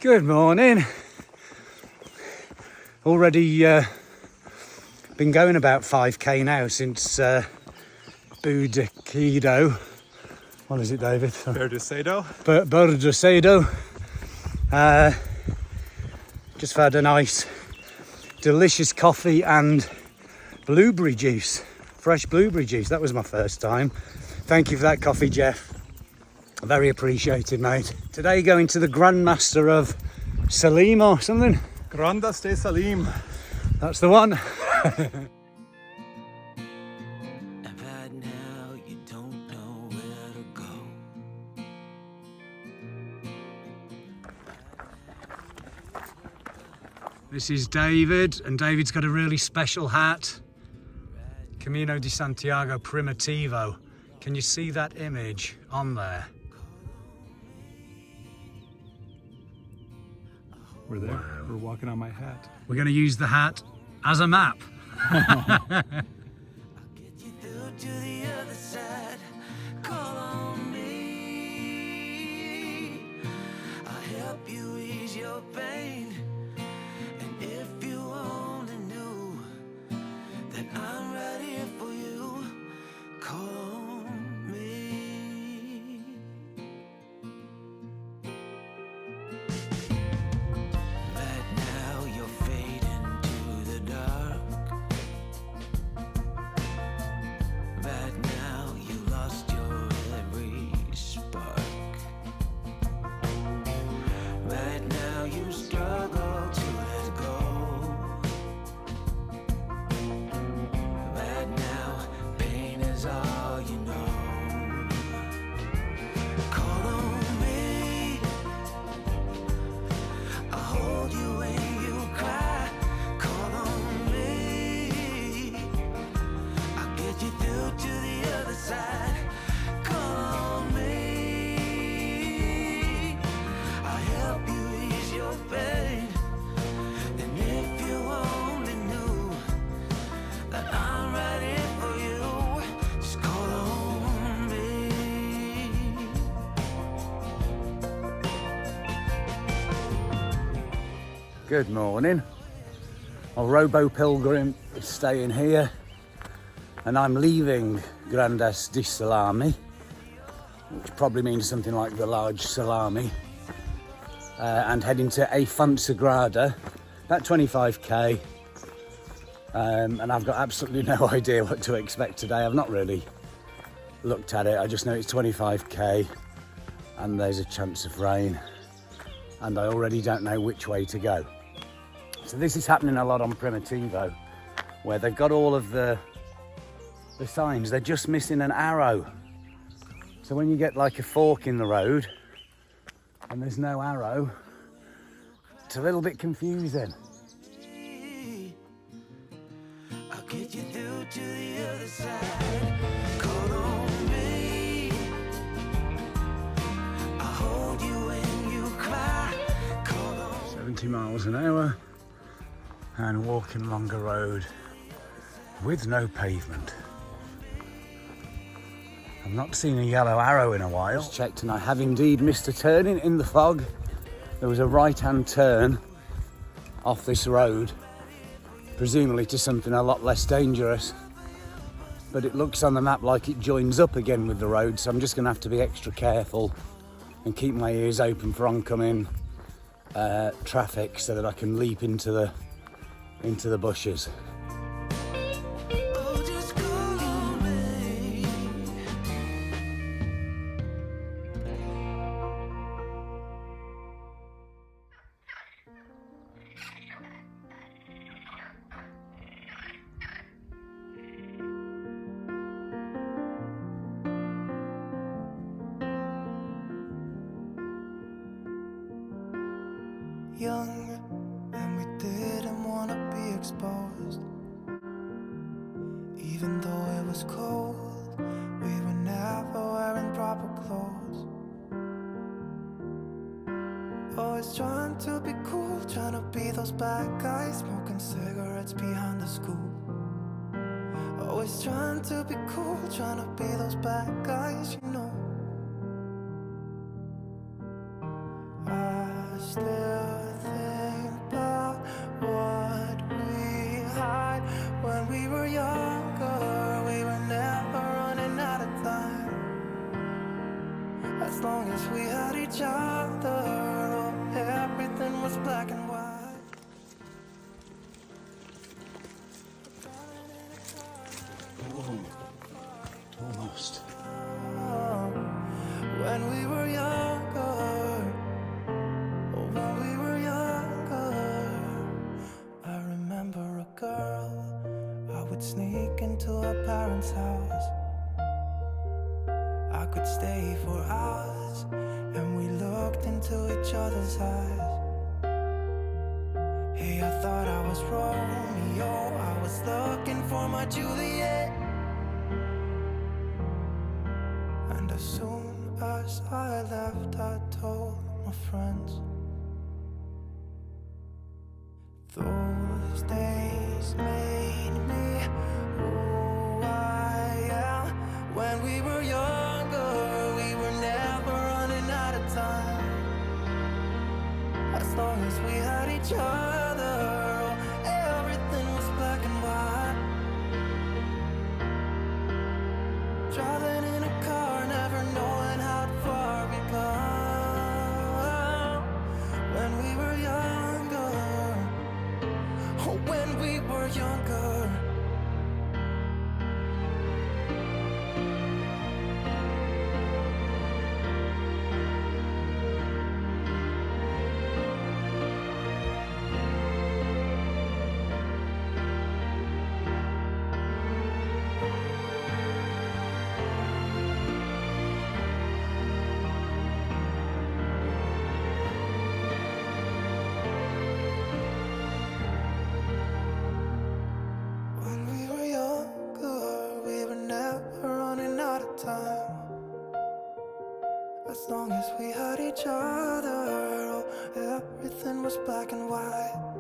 Good morning. Already been going about 5k now since Berducedo. What is it, David? Berducedo. Berducedo. Just had a nice, delicious coffee and blueberry juice. Fresh blueberry juice. That was my first time. Thank you for that coffee, Jeff. Very appreciated, mate. Today going to the Grandmaster of Salim or something. Grandas de Salim. That's the one. This is David, and David's got a really special hat. Camino de Santiago Primitivo. Can you see that image on there? We're there. Wow. We're walking on my hat. We're going to use the hat as a map. Good morning. Our Robo Pilgrim is staying here, and I'm leaving Grandas de Salami, which probably means something like the large salami, and heading to A Fonsagrada, about 25k. And I've got absolutely no idea what to expect today. I've not really looked at it. I just know it's 25k and there's a chance of rain, and I already don't know which way to go. So this is happening a lot on Primitivo, where they've got all of the signs, they're just missing an arrow. So when you get like a fork in the road and there's no arrow, it's a little bit confusing. I'll get you through to the other side. Call on me. I'll hold you when you cry. Call on 70 miles an hour. And walking along a road with no pavement. I've not seen a yellow arrow in a while. Just checked, and I have indeed missed a turning in the fog. There was a right-hand turn off this road, presumably to something a lot less dangerous. But it looks on the map like it joins up again with the road, so I'm just going to have to be extra careful and keep my ears open for oncoming traffic so that I can leap into the bushes. Young, and we didn't want to be exposed. Even though it was cold, we were never wearing proper clothes. Always trying to be cool, trying to be those bad guys, smoking cigarettes behind the school. Always trying to be cool, trying to be those bad guys, you know. I still each other. Oh, everything was black and white. Almost. When we were younger, oh, when we were younger, I remember a girl. I would sneak into her parents' house. I could stay for hours, and we looked into each other's eyes. Hey, I thought I was Romeo, I was looking for my Juliet. And as soon as I left, I told my friends. Those days made me who I am. When we were younger, we were never running out of time. As long as we had each other, everything was black and white. Driving in a car, never knowing how far we come. When we were younger, oh, when we were younger. When we were younger, we were never running out of time. As long as we had each other, oh, everything was black and white.